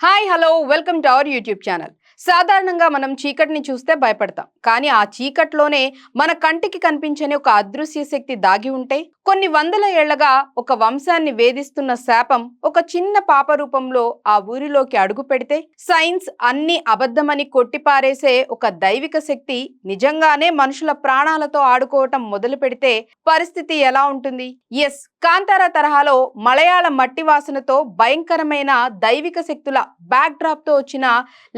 Hi hello welcome to our YouTube channel. సాధారణంగా మనం చీకటిని చూస్తే భయపడతాం, కానీ ఆ చీకట్లోనే మన కంటికి కనిపించని ఒక అదృశ్య శక్తి దాగి ఉంటే కొన్ని వందల ఏళ్లగా ఒక వంశాన్ని వేధిస్తున్న శాపం ఒక చిన్న పాప రూపంలో ఆ ఊరిలోకి అడుగు పెడితే సైన్స్ అన్ని అబద్ధమని కొట్టిపారేసే ఒక దైవిక శక్తి నిజంగానే మనుషుల ప్రాణాలతో ఆడుకోవటం మొదలు పెడితే పరిస్థితి ఎలా ఉంటుంది? ఎస్, కాంతారా తరహాలో మలయాళ మట్టి వాసనతో భయంకరమైన దైవిక శక్తుల బ్యాక్ డ్రాప్ తో వచ్చిన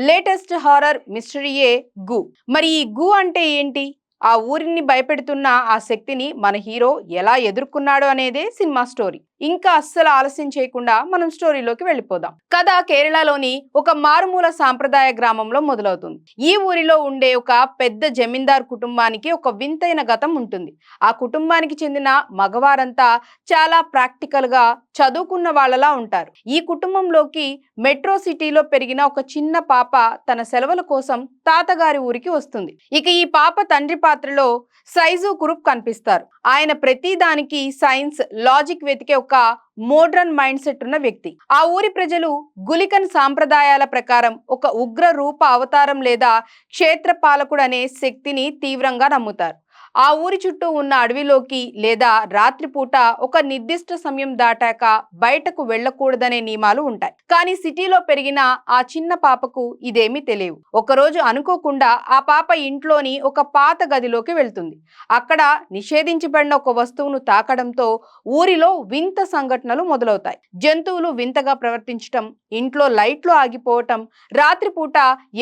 లేటెస్ట్ హారర్ మిస్టరీయే గు. మరి ఈ గు అంటే ఏంటి? ఆ ఊరిని భయపెడుతున్న ఆ శక్తిని మన హీరో ఎలా ఎదుర్కొన్నాడు అనేదే సినిమా స్టోరీ. ఇంకా అస్సలు ఆలస్యం చేయకుండా మనం స్టోరీలోకి వెళ్ళిపోదాం. కథ కేరళలోని ఒక మారుమూల సాంప్రదాయ గ్రామంలో మొదలవుతుంది. ఈ ఊరిలో ఉండే ఒక పెద్ద జమీందార్ కుటుంబానికి ఒక వింతైన గతం ఉంటుంది. ఆ కుటుంబానికి చెందిన మగవారంతా చాలా ప్రాక్టికల్ గా చదువుకున్న వాళ్ళలా ఉంటారు. ఈ కుటుంబంలోకి మెట్రో సిటీలో పెరిగిన ఒక చిన్న పాప తన సెలవుల కోసం తాతగారి ఊరికి వస్తుంది. ఇక ఈ పాప తండ్రి పాత్రలో సైజు కురుప్ కనిపిస్తారు. ఆయన ప్రతి దానికి సైన్స్ లాజిక్ వెతికే ఒక మోడ్రన్ మైండ్ సెట్ ఉన్న వ్యక్తి. ఆ ఊరి ప్రజలు గులికన్ సాంప్రదాయాల ప్రకారం ఒక ఉగ్ర రూప అవతారం లేదా క్షేత్ర పాలకుడు అనే శక్తిని తీవ్రంగా నమ్ముతారు. ఆ ఊరి చుట్టూ ఉన్న అడవిలోకి లేదా రాత్రిపూట ఒక నిర్దిష్ట సమయం దాటాక బయటకు వెళ్ళకూడదనే నియమాలు ఉంటాయి. కానీ సిటీలో పెరిగిన ఆ చిన్న పాపకు ఇదేమీ తెలియవు. ఒకరోజు అనుకోకుండా ఆ పాప ఇంట్లోని ఒక పాత గదిలోకి వెళ్తుంది. అక్కడ నిషేధించబడిన ఒక వస్తువును తాకడంతో ఊరిలో వింత సంఘటనలు మొదలవుతాయి. జంతువులు వింతగా ప్రవర్తించటం, ఇంట్లో లైట్లు ఆగిపోవటం, రాత్రిపూట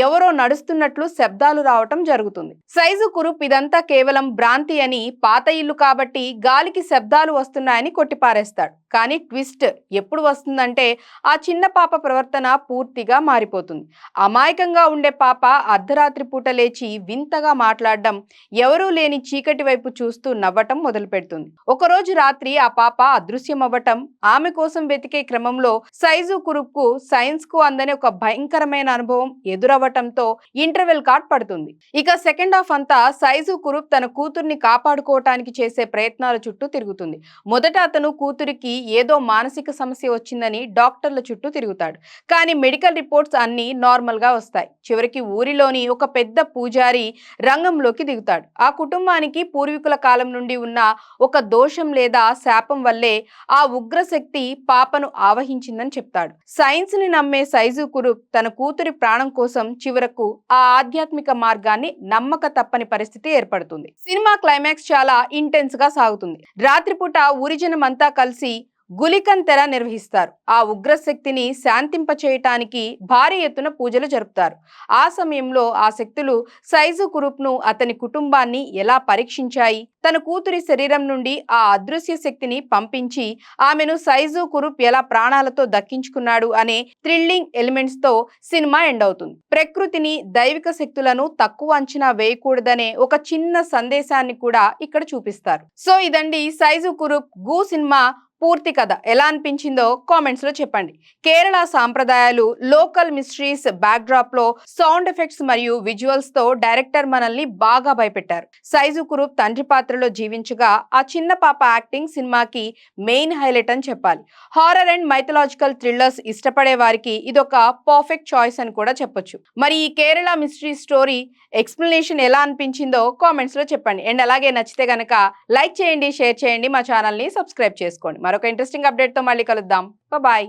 ఎవరో నడుస్తున్నట్లు శబ్దాలు రావటం జరుగుతుంది. సైజు కురుప్ ఇదంతా కేవలం భ్రాంతి అని, పాత ఇల్లు కాబట్టి గాలికి శబ్దాలు వస్తున్నాయని కొట్టిపారేస్తాడు. కానీ ట్విస్ట్ ఎప్పుడు వస్తుందంటే ఆ చిన్న పాప ప్రవర్తన పూర్తిగా మారిపోతుంది. అమాయకంగా ఉండే పాప అర్ధరాత్రి పూట లేచి వింతగా మాట్లాడడం, ఎవరూ లేని చీకటి వైపు చూస్తూ నవ్వటం మొదలు పెడుతుంది. ఒకరోజు రాత్రి ఆ పాప అదృశ్యం అవ్వటం, ఆమె కోసం వెతికే క్రమంలో సైజు కురుప్ కు సైన్స్ కు అందని ఒక భయంకరమైన అనుభవం ఎదురవ్వటంతో ఇంటర్వెల్ కార్డ్ పడుతుంది. ఇక సెకండ్ హాఫ్ అంతా సైజు కురుప్ తన కూతుర్ని కాపాడుకోవటానికి చేసే ప్రయత్నాల చుట్టూ తిరుగుతుంది. మొదట అతను కూతురికి ఏదో మానసిక సమస్య వచ్చిందని డాక్టర్ల చుట్టూ తిరుగుతాడు. కానీ మెడికల్ రిపోర్ట్స్ అన్ని నార్మల్ గా వస్తాయి. చివరికి ఊరిలోని ఒక పెద్ద పూజారి రంగంలోకి దిగుతాడు. ఆ కుటుంబానికి పూర్వీకుల కాలం నుండి ఉన్న ఒక దోషం లేదా శాపం వల్లే ఆ ఉగ్రశక్తి పాపను ఆవహించిందని చెప్తాడు. సైన్స్ ని నమ్మే సైజు కురుప్ తన కూతురి ప్రాణం కోసం చివరకు ఆ ఆధ్యాత్మిక మార్గాన్ని నమ్మక తప్పని పరిస్థితి ఏర్పడుతుంది. సినిమా క్లైమాక్స్ చాలా ఇంటెన్స్ గా సాగుతుంది. రాత్రిపూట ఊరి జనం అంతా కలిసి గులికన్ తెర నిర్వహిస్తారు. ఆ ఉగ్రశక్తిని శాంతింపచేయటానికి భారీ ఎత్తున పూజలు జరుపుతారు. ఆ సమయంలో ఆ శక్తులు సైజు కురుప్ ను, అతని కుటుంబాన్ని ఎలా పరీక్షించాయి, తన కూతురి శరీరం నుండి ఆ అదృశ్య శక్తిని పంపించి ఆమెను సైజు కురుప్ ఎలా ప్రాణాలతో దక్కించుకున్నాడు అనే థ్రిల్లింగ్ ఎలిమెంట్స్ తో సినిమా ఎండ్ అవుతుంది. ప్రకృతిని, దైవిక శక్తులను తక్కువ అంచనా వేయకూడదనే ఒక చిన్న సందేశాన్ని కూడా ఇక్కడ చూపిస్తారు. సో ఇదండి సైజు కురుప్ గు సినిమా పూర్తి కథ. ఎలా అనిపించిందో కామెంట్స్ లో చెప్పండి. కేరళ సాంప్రదాయాలు, లోకల్ మిస్టరీస్ బ్యాక్ డ్రాప్ లో సౌండ్ ఎఫెక్ట్స్ మరియు విజువల్స్ తో డైరెక్టర్ మనల్ని బాగా భయపెట్టారు. సైజు కురుప్ తండ్రి పాత్రలో జీవించగా ఆ చిన్న పాప యాక్టింగ్ సినిమాకి మెయిన్ హైలైట్ అని చెప్పాలి. హారర్ అండ్ మైథలాజికల్ థ్రిల్లర్స్ ఇష్టపడే వారికి ఇదొక పర్ఫెక్ట్ చాయిస్ అని కూడా చెప్పొచ్చు. మరి ఈ కేరళ మిస్టరీ స్టోరీ ఎక్స్ప్లెనేషన్ ఎలా అనిపించిందో కామెంట్స్ లో చెప్పండి. అండ్ అలాగే నచ్చితే గనక లైక్ చేయండి, షేర్ చేయండి, మా ఛానల్ ని సబ్స్క్రైబ్ చేసుకోండి. మరొక ఇంట్రెస్టింగ్ అప్డేట్ తో మళ్ళీ కలుద్దాం. బాయ్.